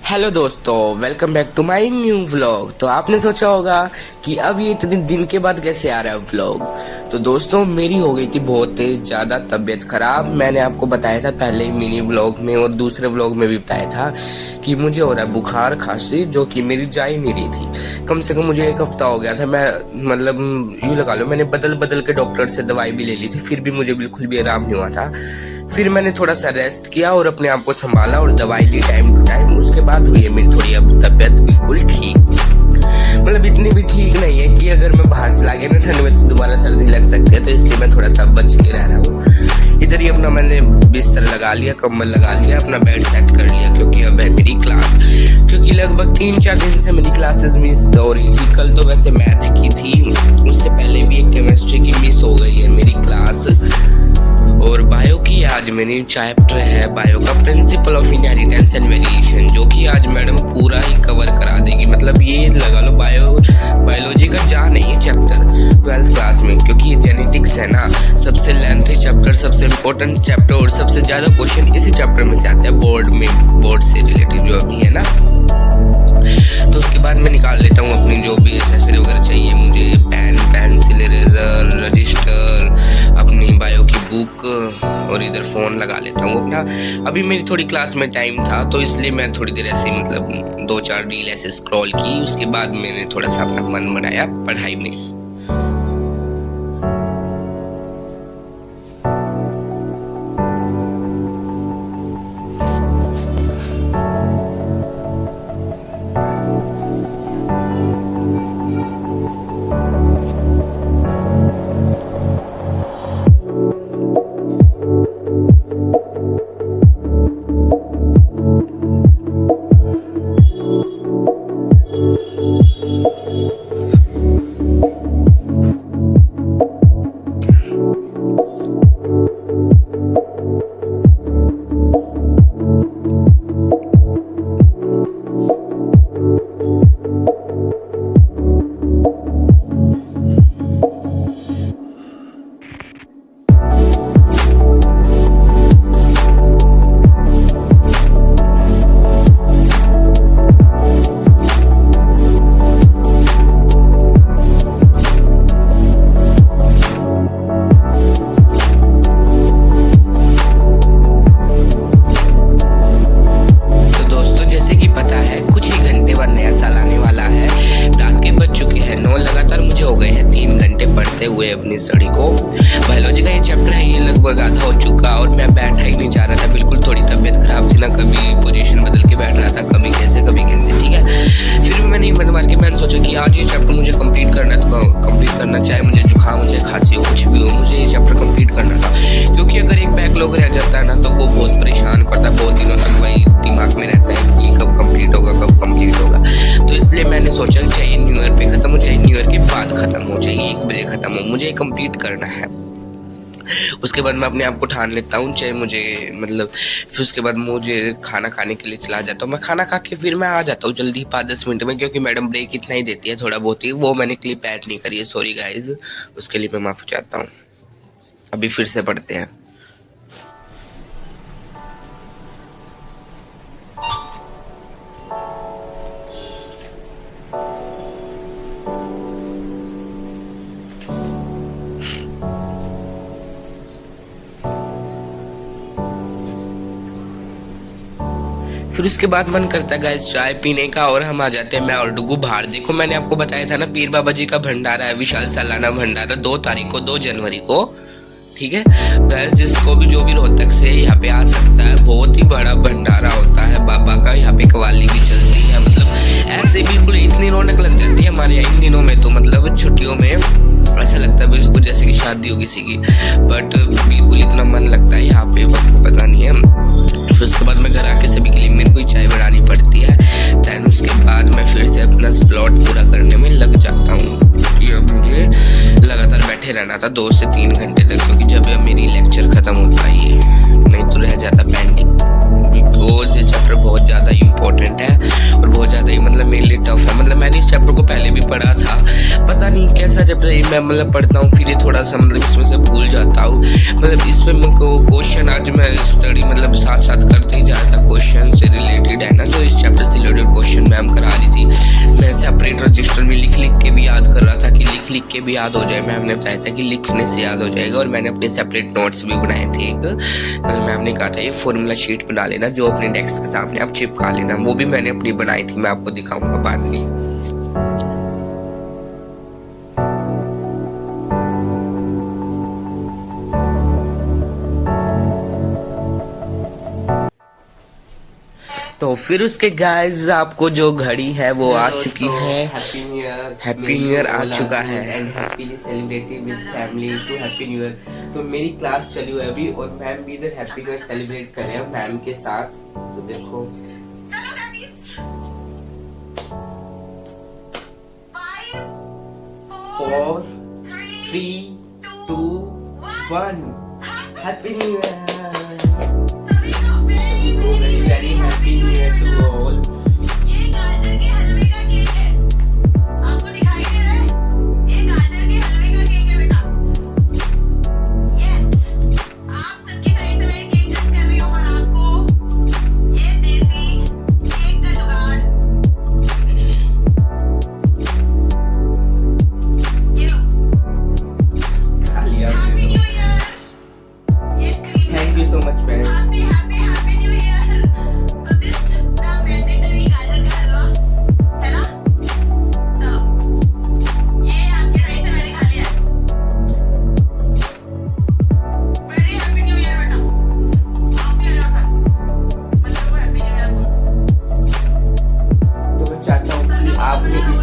Hello दोस्तों, welcome back to my new vlog. तो आपने सोचा होगा कि अब ये इतने दिन के बाद कैसे आ रहा है व्लॉग। तो दोस्तों, मेरी हो गई थी बहुत ज़्यादा तबीयत ख़राब। मैंने आपको बताया था पहले ही मिनी व्लॉग में और दूसरे व्लॉग में भी बताया था कि मुझे हो रहा है बुखार खांसी, जो कि मेरी जा ही नहीं रही थी। कम से कम मुझे एक हफ्ता हो गया था। मैं मतलब यूँ लगा लो, मैंने बदल बदल के डॉक्टर से दवाई भी ले ली थी, फिर भी मुझे बिल्कुल भी आराम नहीं हुआ था। फिर मैंने थोड़ा सा रेस्ट किया और अपने आप को संभाला और दवाई ली टाइम टू टाइम। उसके बाद हुई है मेरी थोड़ी अब तबीयत बिल्कुल ठीक। मतलब इतनी भी ठीक नहीं है कि अगर मैं बाहर चला गया ना ठंड में तो दोबारा सर्दी लग सकती है, तो इसलिए मैं थोड़ा सा बच के रह रहा हूँ। इधर ही अपना मैंने बिस्तर लगा लिया, कंबल लगा लिया, अपना बेड सेट कर लिया, क्योंकि अब है मेरी क्लास। क्योंकि लगभग 3-4 दिन से मेरी क्लासेस मिस हो रही थी। कल तो वैसे मैथ की थी, उससे पहले भी एक केमिस्ट्री की मिस हो गई है मेरी क्लास। और बायो की आज मेरी चैप्टर है बायो का principle of inheritance and variation, जो कि आज मैडम पूरा ही कवर करा देगी। मतलब ये लगा लो बायोलॉजी का जान है ये चैप्टर 12th क्लास में, क्योंकि ये जेनेटिक्स है ना, सबसे लेंथी चैप्टर, सबसे इम्पोर्टेंट चैप्टर और सबसे ज़्यादा क्वेश्चन इसी चैप्टर में से आते हैं बोर्ड से रिलेटेड जो अभी है ना। तो उसके बाद मैं निकाल लेता हूँ अपनी जो भी एसेसरी वगैरह चाहिए मुझे, पेन, पेंसिल, इरेजर, रजिस्टर, अपनी बायो की बुक, और इधर फ़ोन लगा लेता हूँ अपना। अभी मेरी थोड़ी क्लास में टाइम था, तो इसलिए मैं थोड़ी देर ऐसे मतलब 2-4 रील ऐसे स्क्रॉल की। उसके बाद मैंने थोड़ा सा अपना मन बनाया पढ़ाई में। हुए अपनी स्टडी को। बायोलॉजी का ये चैप्टर है, ये लगभग आधा हो चुका और मैं बैठा ही नहीं जा रहा था। बिल्कुल थोड़ी तबीयत खराब थी ना, कभी पोजीशन बदल के बैठ रहा था, कभी कैसे ठीक है। फिर भी मैंने हिम्मत मार के मैंने सोचा कि आज ये चैप्टर मुझे कंप्लीट करना है, तो कंप्लीट करना, चाहे मुझे जुकाम हो, चाहे खांसी हो, कुछ भी हो, मुझे ये चैप्टर कंप्लीट करना था। क्योंकि अगर एक बैकलॉग रह जाता है ना, तो वो बहुत परेशान करता है, बहुत दिनों तक वही दिमाग में रहता है कि कब कंप्लीट होगा, कब कंप्लीट होगा। तो इसलिए मैंने सोचा चाहे न्यू ईयर पे खत्म हो, चाहे न्यू ईयर के बाद खत्म हो, चाहे 1 बजे खत्म हो, मुझे कंप्लीट करना है। उसके बाद मैं अपने आप को ठान लेता हूँ, चाहे मुझे मतलब फिर उसके बाद मुझे खाना खाने के लिए चला जाता हूँ। मैं खाना खा के फिर मैं आ जाता हूँ जल्दी 5-10 मिनट में, क्योंकि मैडम ब्रेक इतना ही देती है, थोड़ा बहुत ही। वो मैंने क्लिप ऐड नहीं करी है, सॉरी गाइज, उसके लिए मैं माफ़ी चाहता हूँ। अभी फिर से पढ़ते हैं। फिर उसके बाद मन करता है गाइस चाय पीने का, और हम आ जाते हैं मैं और डुगू बाहर। देखो मैंने आपको बताया था ना, पीर बाबा जी का भंडारा है, विशाल सालाना भंडारा 2 तारीख को, 2 जनवरी को, ठीक है गाइस। जिसको भी जो भी रोहतक से यहाँ पे आ सकता है, बहुत ही बड़ा भंडारा होता है बाबा का। यहाँ पे कवाली भी चलती है, मतलब ऐसे बिल्कुल इतनी रौनक लग जाती है हमारे इन दिनों में। तो मतलब छुट्टियों में ऐसा लगता है बिल्कुल जैसे कि शादी हो किसी की, बट बिल्कुल इतना मन लगता है यहाँ पे, आपको पता नहीं है। फिर उसके बाद मैं घर आके सभी के लिए मेरे को चाय बनानी पड़ती है। दैन उसके बाद मैं फिर से अपना स्लॉट पूरा करने में लग जाता हूँ, क्योंकि अब मुझे लगातार बैठे रहना था 2 से 3 घंटे तक, क्योंकि जब मेरी लेक्चर ख़त्म होता है, नहीं तो रह जाता पेंडिंग। बिकॉज ये चैप्टर बहुत ज़्यादा इम्पोर्टेंट है और बहुत ज़्यादा ही मतलब मेरे लिए टफ है। मतलब मैंने इस चैप्टर को पहले भी पढ़ा था, पता नहीं कैसा चैप्टर मैं मतलब पढ़ता हूँ, फिर ये थोड़ा सा मतलब इसमें से भूल जाता हूँ। मतलब इसमें मुझको क्वेश्चन आज मैं स्टडी मतलब साथ साथ करते ही जा रहा था, क्वेश्चन से रिलेटेड है ना, जो इस चैप्टर से लिख के भी याद हो जाए। मैम ने बताया था कि लिखने से याद हो जाएगा, और मैंने अपने सेपरेट नोट्स भी बनाए थे। एक मैम ने कहा था ये फॉर्मूला शीट बना लेना, जो अपने डेस्क के सामने आप चिपका लेना। वो भी मैंने अपनी बनाई थी, मैं आपको दिखाऊंगा बाद में। तो फिर उसके गाइस आपको जो घड़ी है वो आ चुकी है। Happy new year. Happy new year आ चुका है। And happily celebrating with family too happy new year. तो मेरी क्लास चली हुई है अभी, और मैम भी इधर हैप्पी न्यू ईयर सेलिब्रेट कर रहे हैं मैम के साथ। तो देखो 4 3 2 1 हैप्पी न्यू ईयर।